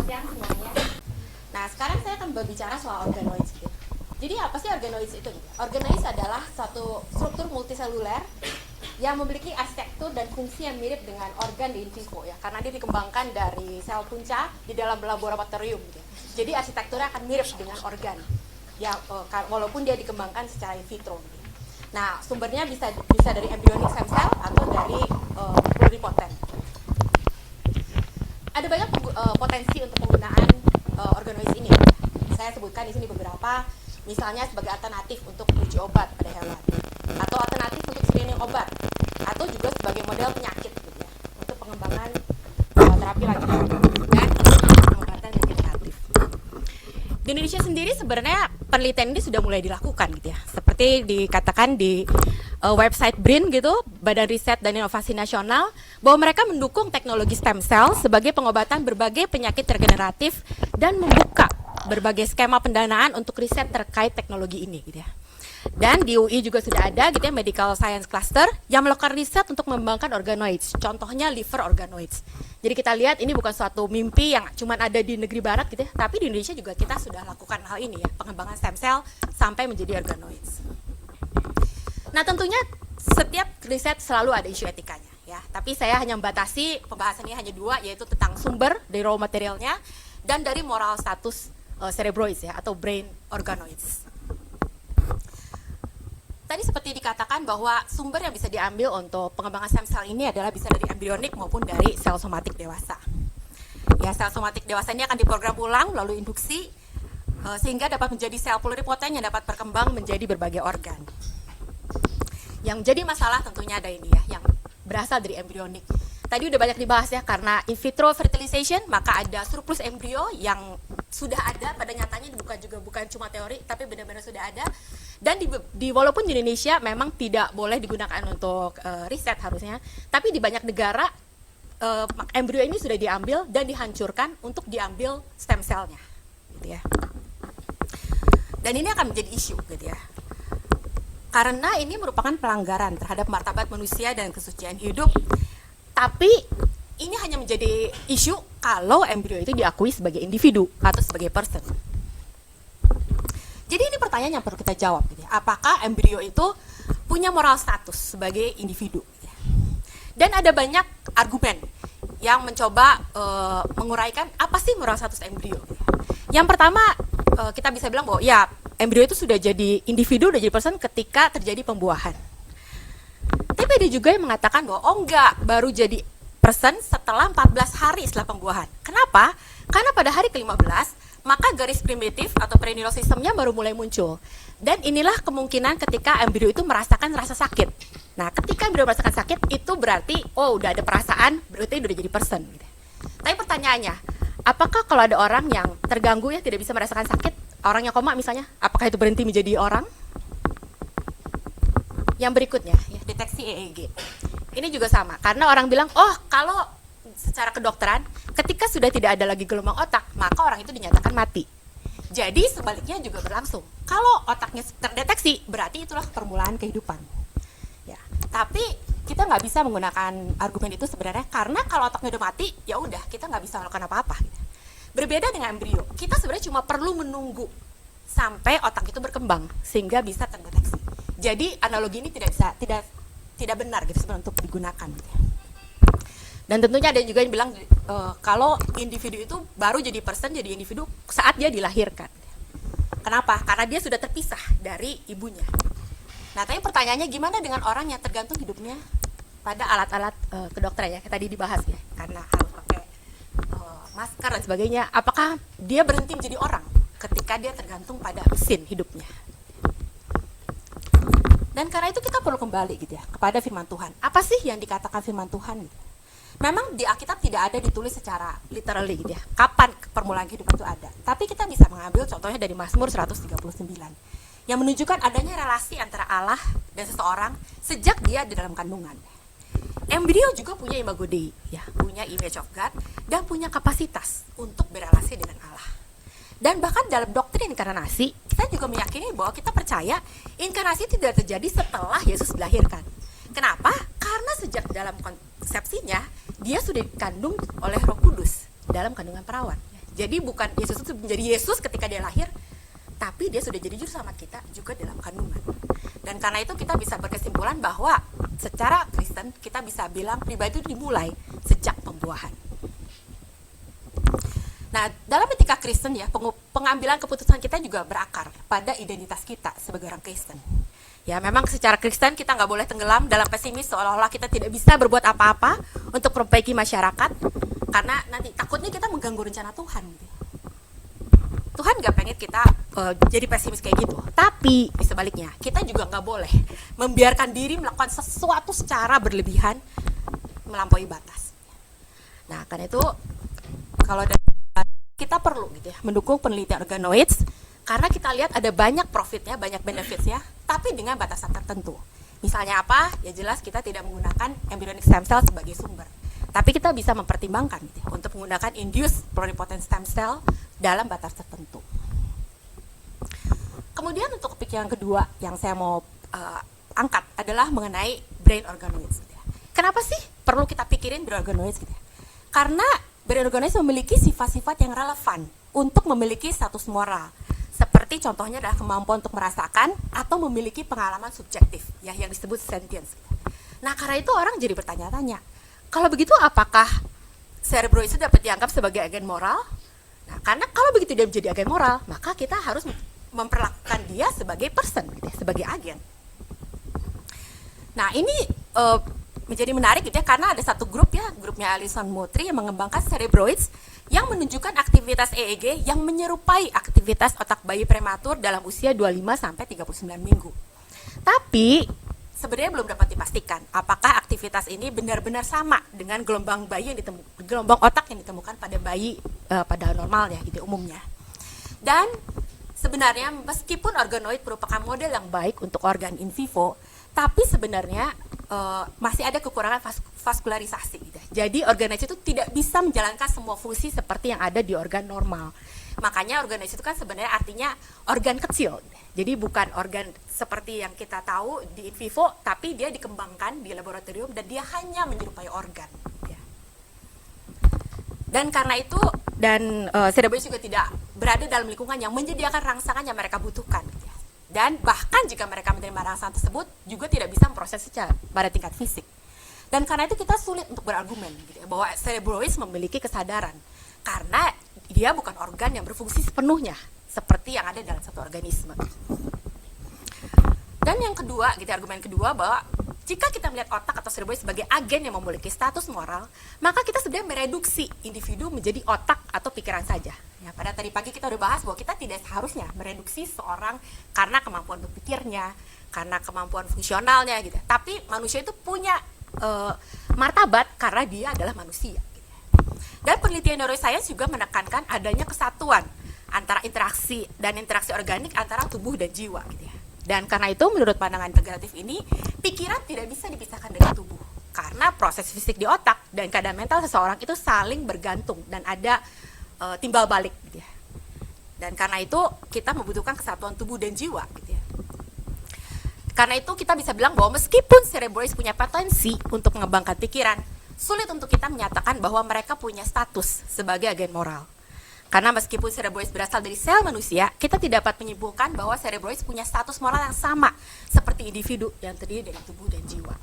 siang semuanya. Nah, sekarang saya akan berbicara soal organoids gitu. Jadi apa sih organoids itu? Organoids adalah suatu struktur multiseluler yang memiliki arsitektur dan fungsi yang mirip dengan organ di in vivo ya, karena dia dikembangkan dari sel punca di dalam laboratorium gitu. Jadi arsitekturnya akan mirip dengan organ ya, walaupun dia dikembangkan secara in vitro gitu. Nah, sumbernya bisa dari embryonic stem cell atau dari pluripotent. Ada banyak potensi untuk penggunaan organoids ini. Saya sebutkan di sini beberapa, misalnya sebagai alternatif untuk uji obat pada hewan, atau alternatif untuk screening obat, atau juga sebagai model penyakit gitu ya, untuk pengembangan terapi lanjutan dan pengobatan regeneratif. Di Indonesia sendiri sebenarnya penelitian ini sudah mulai dilakukan gitu ya, seperti dikatakan di website BRIN gitu, Badan Riset dan Inovasi Nasional, bahwa mereka mendukung teknologi stem cell sebagai pengobatan berbagai penyakit regeneratif dan membuka berbagai skema pendanaan untuk riset terkait teknologi ini gitu ya. Dan di UI juga sudah ada gitu ya, Medical Science Cluster yang melakukan riset untuk mengembangkan organoids, contohnya liver organoids. Jadi kita lihat ini bukan suatu mimpi yang cuma ada di negeri barat gitu ya, tapi di Indonesia juga kita sudah lakukan hal ini ya, pengembangan stem cell sampai menjadi organoids. Nah, tentunya setiap riset selalu ada isu etikanya ya, tapi saya hanya membatasi pembahasannya hanya dua, yaitu tentang sumber dari raw materialnya dan dari moral status cerebroids ya, atau brain organoids. Tadi seperti dikatakan bahwa sumber yang bisa diambil untuk pengembangan stem cell ini adalah bisa dari embrionik maupun dari sel somatik dewasa. Ya, sel somatik dewasa ini akan diprogram ulang melalui induksi sehingga dapat menjadi sel pluripotent yang dapat berkembang menjadi berbagai organ. Yang menjadi masalah tentunya ada ini ya, yang berasal dari embrionik. Tadi udah banyak dibahas ya, karena in vitro fertilization maka ada surplus embrio yang sudah ada pada nyatanya, bukan cuma teori tapi benar-benar sudah ada. Dan walaupun di Indonesia memang tidak boleh digunakan untuk riset harusnya, tapi di banyak negara embrio ini sudah diambil dan dihancurkan untuk diambil stem cell-nya gitu ya. Dan ini akan menjadi isu gitu ya, karena ini merupakan pelanggaran terhadap martabat manusia dan kesucian hidup. Tapi ini hanya menjadi isu kalau embrio itu diakui sebagai individu atau sebagai person. Jadi ini pertanyaan yang perlu kita jawab gitu ya. Apakah embrio itu punya moral status sebagai individu gitu ya? Dan ada banyak argumen yang mencoba menguraikan apa sih moral status embrio gitu ya. Yang pertama, kita bisa bilang bahwa ya embrio itu sudah jadi individu, sudah jadi person ketika terjadi pembuahan. Tapi ada juga yang mengatakan bahwa oh enggak, baru jadi person setelah 14 hari setelah pembuahan. Kenapa? Karena pada hari ke-15 maka garis primitif atau perennial systemnya baru mulai muncul. Dan inilah kemungkinan ketika embrio itu merasakan rasa sakit. Nah, ketika embrio merasakan sakit itu berarti oh udah ada perasaan, berarti udah jadi person gitu. Tapi pertanyaannya, apakah kalau ada orang yang terganggu ya tidak bisa merasakan sakit, orang yang koma misalnya, apakah itu berhenti menjadi orang? Yang berikutnya, ya, deteksi EEG. Ini juga sama, karena orang bilang, oh kalau secara kedokteran, ketika sudah tidak ada lagi gelombang otak, maka orang itu dinyatakan mati. Jadi sebaliknya juga berlangsung. Kalau otaknya terdeteksi, berarti itulah permulaan kehidupan. Ya, tapi kita nggak bisa menggunakan argumen itu sebenarnya, karena kalau otaknya udah mati, ya udah kita nggak bisa melakukan apa-apa. Berbeda dengan embrio, kita sebenarnya cuma perlu menunggu sampai otak itu berkembang sehingga bisa terdeteksi. Jadi analogi ini tidak benar gitu sebenarnya untuk digunakan. Gitu. Dan tentunya ada juga yang bilang kalau individu itu baru jadi person, jadi individu saat dia dilahirkan. Kenapa? Karena dia sudah terpisah dari ibunya. Nah, tapi pertanyaannya gimana dengan orang yang tergantung hidupnya pada alat-alat kedokteran ya, tadi dibahas ya, karena harus pakai masker dan sebagainya. Apakah dia berhenti menjadi orang ketika dia tergantung pada mesin hidupnya? Dan karena itu kita perlu kembali gitu ya kepada firman Tuhan. Apa sih yang dikatakan firman Tuhan gitu? Memang di Alkitab tidak ada ditulis secara literally gitu ya, kapan permulaan kehidupan itu ada. Tapi kita bisa mengambil contohnya dari Mazmur 139 yang menunjukkan adanya relasi antara Allah dan seseorang sejak dia di dalam kandungan. Embrio juga punya imago Dei, ya, punya image of God dan punya kapasitas untuk berelasi dengan Allah. Dan bahkan dalam doktrin inkarnasi, kita juga meyakini bahwa kita percaya inkarnasi tidak terjadi setelah Yesus dilahirkan. Kenapa? Karena sejak dalam konsepsinya, dia sudah dikandung oleh Roh Kudus dalam kandungan perawan. Jadi bukan Yesus itu menjadi Yesus ketika dia lahir, tapi dia sudah jadi juru selamat kita juga dalam kandungan. Dan karena itu kita bisa berkesimpulan bahwa secara Kristen kita bisa bilang pribadi itu dimulai sejak pembuahan. Nah, dalam etika Kristen ya, pengambilan keputusan kita juga berakar pada identitas kita sebagai orang Kristen. Ya, memang secara Kristen kita nggak boleh tenggelam dalam pesimis seolah-olah kita tidak bisa berbuat apa-apa untuk memperbaiki masyarakat, karena nanti takutnya kita mengganggu rencana Tuhan. Tuhan nggak pengen kita jadi pesimis kayak gitu. Tapi di sebaliknya, kita juga nggak boleh membiarkan diri melakukan sesuatu secara berlebihan melampaui batas. Nah, karena itu kalau kita perlu gitu ya mendukung penelitian organoids, karena kita lihat ada banyak profitnya, banyak benefitsnya, tapi dengan batasan tertentu. Misalnya apa? Ya jelas kita tidak menggunakan embryonic stem cell sebagai sumber, tapi kita bisa mempertimbangkan gitu ya, untuk menggunakan induced pluripotent stem cell dalam batas tertentu. Kemudian untuk topik yang kedua yang saya mau angkat adalah mengenai brain organoids gitu ya. Kenapa sih perlu kita pikirin brain organoids gitu ya? Karena brain organoids memiliki sifat-sifat yang relevan untuk memiliki status moral. Seperti contohnya adalah kemampuan untuk merasakan atau memiliki pengalaman subjektif, ya yang disebut sentience. Nah, karena itu orang jadi bertanya-tanya, kalau begitu apakah cerebroid itu dapat dianggap sebagai agen moral? Nah, karena kalau begitu dia menjadi agen moral, maka kita harus memperlakukan dia sebagai person, sebagai agen. Nah, ini menjadi menarik gitu ya, karena ada satu grup ya, grupnya Alison Moultrie yang mengembangkan cerebroids yang menunjukkan aktivitas EEG yang menyerupai aktivitas otak bayi prematur dalam usia 25 sampai 39 minggu. Tapi sebenarnya belum dapat dipastikan apakah aktivitas ini benar-benar sama dengan gelombang bayi yang gelombang otak yang ditemukan pada bayi pada normalnya gitu umumnya. Dan sebenarnya meskipun organoid merupakan model yang baik untuk organ in vivo, tapi sebenarnya masih ada kekurangan vaskularisasi gitu. Jadi organoid itu tidak bisa menjalankan semua fungsi seperti yang ada di organ normal. Makanya organoid itu kan sebenarnya artinya organ kecil. Jadi bukan organ seperti yang kita tahu di in vivo, tapi dia dikembangkan di laboratorium dan dia hanya menyerupai organ. Dan karena itu, cerebroid juga tidak berada dalam lingkungan yang menyediakan rangsangan yang mereka butuhkan. Dan bahkan jika mereka menerima rangsangan tersebut, juga tidak bisa memprosesnya pada tingkat fisik. Dan karena itu kita sulit untuk berargumen gitu ya, bahwa cerebroid memiliki kesadaran, karena dia bukan organ yang berfungsi sepenuhnya seperti yang ada dalam satu organisme. Dan yang kedua, gitu, argumen kedua bahwa jika kita melihat otak atau cerebroid sebagai agen yang memiliki status moral, maka kita sebenarnya mereduksi individu menjadi otak atau pikiran saja. Ya, pada tadi pagi kita udah bahas bahwa kita tidak seharusnya mereduksi seorang karena kemampuan berpikirnya, karena kemampuan fungsionalnya gitu. Tapi manusia itu punya martabat karena dia adalah manusia. Gitu. Dan penelitian neuroscience juga menekankan adanya kesatuan antara interaksi organik antara tubuh dan jiwa gitu ya. Dan karena itu menurut pandangan integratif ini, pikiran tidak bisa dipisahkan dari tubuh. Karena proses fisik di otak dan keadaan mental seseorang itu saling bergantung dan ada timbal balik gitu ya. Dan karena itu kita membutuhkan kesatuan tubuh dan jiwa gitu ya. Karena itu kita bisa bilang bahwa meskipun cerebroid punya potensi untuk mengembangkan pikiran, sulit untuk kita menyatakan bahwa mereka punya status sebagai agen moral. Karena meskipun cerebroid berasal dari sel manusia, kita tidak dapat menyimpulkan bahwa cerebroid punya status moral yang sama seperti individu yang terdiri dari tubuh dan jiwa.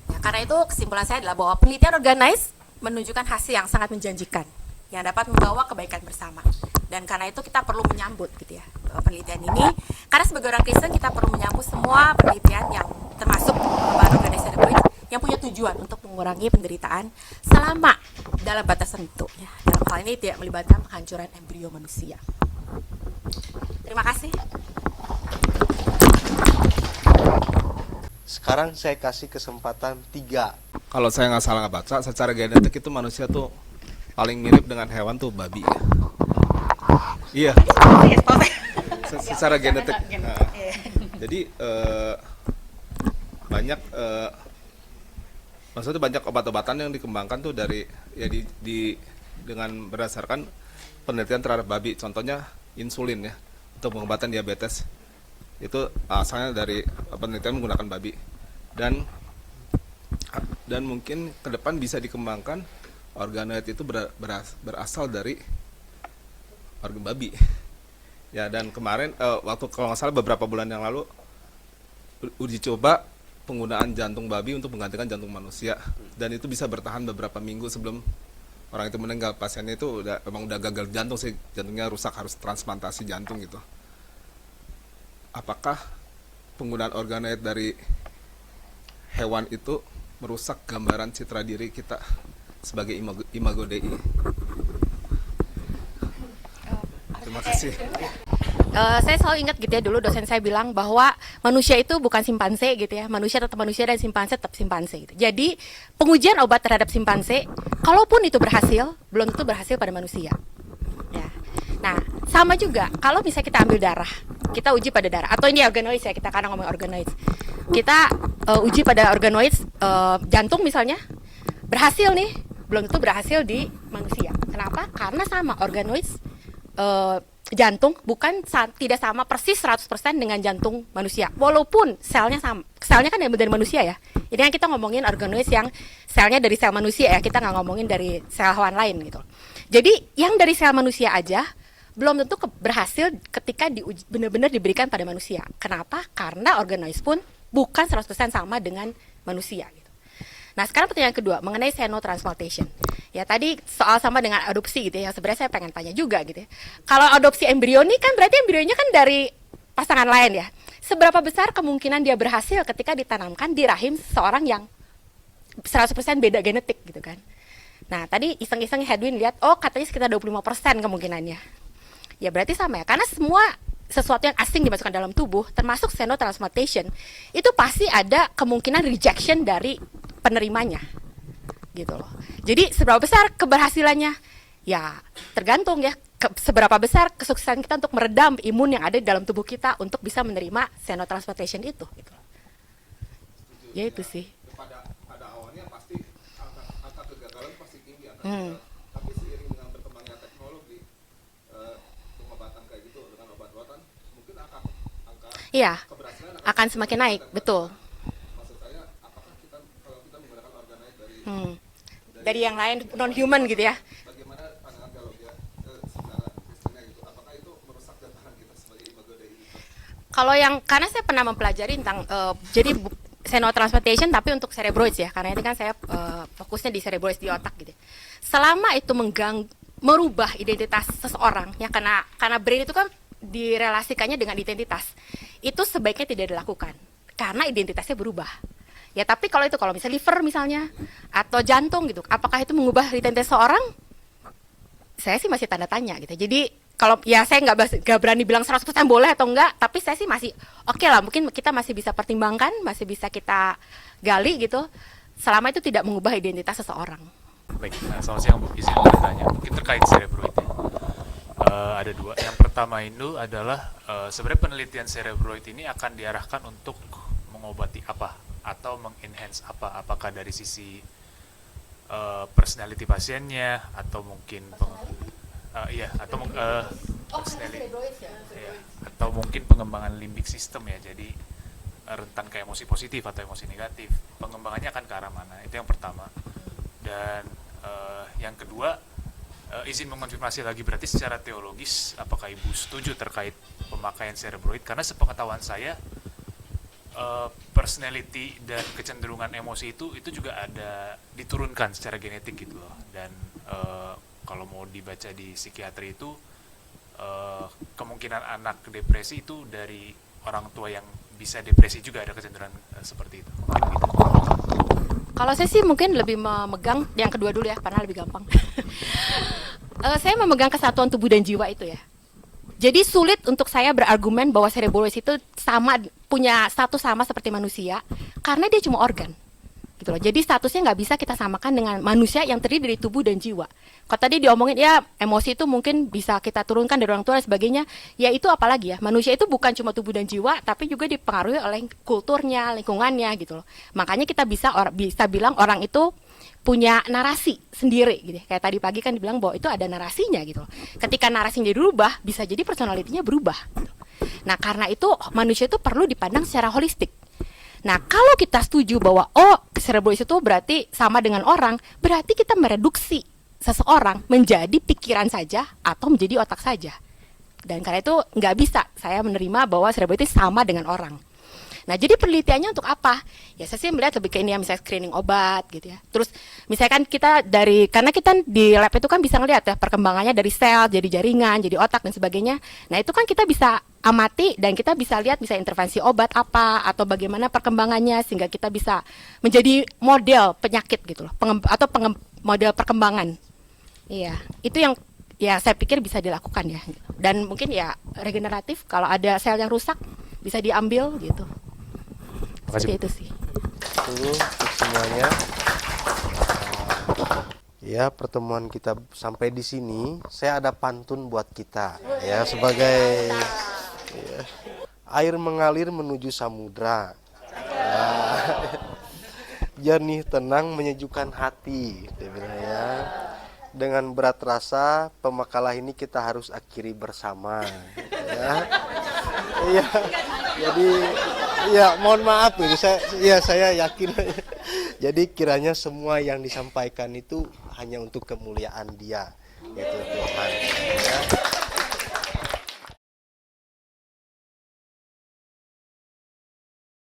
Ya, karena itu kesimpulan saya adalah bahwa penelitian organize menunjukkan hasil yang sangat menjanjikan yang dapat membawa kebaikan bersama. Dan karena itu kita perlu menyambut gitu ya penelitian ini. Karena sebagai orang Kristen kita perlu menyambut semua penelitian yang termasuk pengembangan organisasi cerebroid yang punya tujuan untuk mengurangi penderitaan selama dalam batas tertentu. Ya, dalam hal ini tidak melibatkan penghancuran embrio manusia. Terima kasih. Sekarang saya kasih kesempatan 3. Kalau saya nggak salah baca, secara genetik itu manusia tuh paling mirip dengan hewan tuh babi ya. Iya. Secara genetik. Nah, jadi banyak maksudnya banyak obat-obatan yang dikembangkan tuh dari ya dengan berdasarkan penelitian terhadap babi. Contohnya insulin ya untuk pengobatan diabetes. Itu asalnya dari penelitian menggunakan babi. Dan mungkin ke depan bisa dikembangkan organoid itu berasal dari organ babi. Ya, dan kemarin waktu kalau nggak salah beberapa bulan yang lalu uji coba penggunaan jantung babi untuk menggantikan jantung manusia, dan itu bisa bertahan beberapa minggu sebelum orang itu meninggal. Pasiennya itu emang udah gagal jantung sih, jantungnya rusak, harus transplantasi jantung gitu. Apakah penggunaan organoid dari hewan itu merusak gambaran citra diri kita sebagai imago Dei? Terima kasih. Saya selalu ingat gitu ya, dulu dosen saya bilang bahwa manusia itu bukan simpanse gitu ya, manusia tetap manusia dan simpanse tetap simpanse gitu. Jadi pengujian obat terhadap simpanse, kalaupun itu berhasil, belum tentu berhasil pada manusia. Ya. Nah, sama juga kalau misalnya kita ambil darah, kita uji pada darah, atau ini organoids ya, kita kadang ngomong organoids. Kita uji pada organoids, jantung misalnya, berhasil nih, belum tentu berhasil di manusia. Kenapa? Karena sama organoids, jantung tidak sama persis 100% dengan jantung manusia. Walaupun selnya sama. Selnya kan dari manusia ya. Ini kan kita ngomongin organoids yang selnya dari sel manusia ya. Kita nggak ngomongin dari sel hewan lain gitu. Jadi yang dari sel manusia aja belum tentu berhasil ketika benar-benar diberikan pada manusia. Kenapa? Karena organoids pun bukan 100% sama dengan manusia gitu. Nah, sekarang pertanyaan kedua mengenai xenotransplantation. Ya, tadi soal sama dengan adopsi gitu ya. Sebenarnya saya pengen tanya juga gitu ya. Kalau adopsi embrio ini kan berarti embrionya kan dari pasangan lain ya. Seberapa besar kemungkinan dia berhasil ketika ditanamkan di rahim seseorang yang 100% beda genetik gitu kan. Nah, tadi iseng-iseng Hedwin lihat, oh katanya sekitar 25% kemungkinannya. Ya berarti sama ya. Karena semua sesuatu yang asing dimasukkan dalam tubuh, termasuk xenotransplantation, itu pasti ada kemungkinan rejection dari penerimanya. Gitu loh. Jadi seberapa besar keberhasilannya? Ya tergantung ya seberapa besar kesuksesan kita untuk meredam imun yang ada di dalam tubuh kita untuk bisa menerima xenotransplantation itu. Gitu. Ya itu sih. Pada awalnya pasti angka kegagalan pasti tinggi, tapi seiring dengan berkembangnya teknologi pengobatan kayak gitu dengan obat-obatan, mungkin angka iya, keberhasilan akan semakin naik, betul. Maksud saya, apakah kalau kita menggunakan organoid Dari yang lain non-human gitu ya. bagaimana pandangan teologi secara Kristusnya gitu? Apakah itu merusak dataran kita sebagai imago Dei gitu? Kalau yang karena saya pernah mempelajari tentang jadi xenotransplantation tapi untuk cerebroids ya, karena itu kan saya fokusnya di cerebroids di otak gitu. Selama itu merubah identitas seseorang ya, karena brain itu kan direlasikannya dengan identitas. Itu sebaiknya tidak dilakukan karena identitasnya berubah. Ya tapi kalau misalnya liver misalnya atau jantung gitu, apakah itu mengubah identitas seorang? Saya sih masih tanda tanya gitu. Jadi kalau ya saya nggak berani bilang 100% boleh atau enggak, tapi saya sih masih oke lah, mungkin kita masih bisa pertimbangkan, masih bisa kita gali gitu, selama itu tidak mengubah identitas seseorang. Baik, selamat siang Bu, izin bertanya, mungkin terkait cerebroid ya. Ada dua. Yang pertama itu adalah sebenarnya penelitian cerebroid ini akan diarahkan untuk mengobati apa atau mengenhance apa? Apakah dari sisi personality pasiennya atau mungkin atau mungkin pengembangan limbic system ya, jadi rentan ke emosi positif atau emosi negatif, pengembangannya akan ke arah mana? Itu yang pertama. Dan yang kedua, izin mengonfirmasi lagi, berarti secara teologis apakah Ibu setuju terkait pemakaian cerebroid? Karena sepengetahuan saya personality dan kecenderungan emosi itu juga ada diturunkan secara genetik gitu loh. Dan kalau mau dibaca di psikiatri itu kemungkinan anak depresi itu dari orang tua yang bisa depresi juga ada kecenderungan seperti itu. Kalau saya sih mungkin lebih memegang yang kedua dulu ya, karena lebih gampang. Saya memegang kesatuan tubuh dan jiwa itu ya. Jadi sulit untuk saya berargumen bahwa cerebroids itu punya status sama seperti manusia, karena dia cuma organ. Gitu loh. Jadi statusnya nggak bisa kita samakan dengan manusia yang terdiri dari tubuh dan jiwa. Kalau tadi diomongin ya emosi itu mungkin bisa kita turunkan dari orang tua dan sebagainya, ya itu apalagi ya, manusia itu bukan cuma tubuh dan jiwa tapi juga dipengaruhi oleh kulturnya, lingkungannya gitu loh. Makanya kita bisa bilang orang itu punya narasi sendiri gitu. Kayak tadi pagi kan dibilang bahwa itu ada narasinya gitu loh. Ketika narasinya dirubah bisa jadi personalitinya berubah gitu. Nah karena itu manusia itu perlu dipandang secara holistik. Nah, kalau kita setuju bahwa cerebroid itu berarti sama dengan orang, berarti kita mereduksi seseorang menjadi pikiran saja atau menjadi otak saja. Dan karena itu nggak bisa saya menerima bahwa cerebroid itu sama dengan orang. Nah, jadi penelitiannya untuk apa? Ya, saya sih melihat lebih ke ini ya, misalnya screening obat gitu ya. Terus misalkan kita karena kita di lab itu kan bisa ngelihat ya perkembangannya dari sel, jadi jaringan, jadi otak dan sebagainya. Nah, itu kan kita bisa amati dan kita bisa lihat bisa intervensi obat apa atau bagaimana perkembangannya sehingga kita bisa menjadi model penyakit gitu loh, model perkembangan. Iya, itu yang ya saya pikir bisa dilakukan ya. Dan mungkin ya regeneratif kalau ada sel yang rusak bisa diambil gitu. Seperti itu sih. Dulu untuk semuanya. Ya, pertemuan kita sampai di sini. Saya ada pantun buat kita ya sebagai ya, air mengalir menuju samudra. Ya, jernih tenang menyejukkan hati, dia bilang ya. Dengan berat rasa pemakalah ini kita harus akhiri bersama. Ya. Iya. Jadi ya mohon maaf itu saya yakin. Jadi kiranya semua yang disampaikan itu hanya untuk kemuliaan Dia, yaitu Tuhan.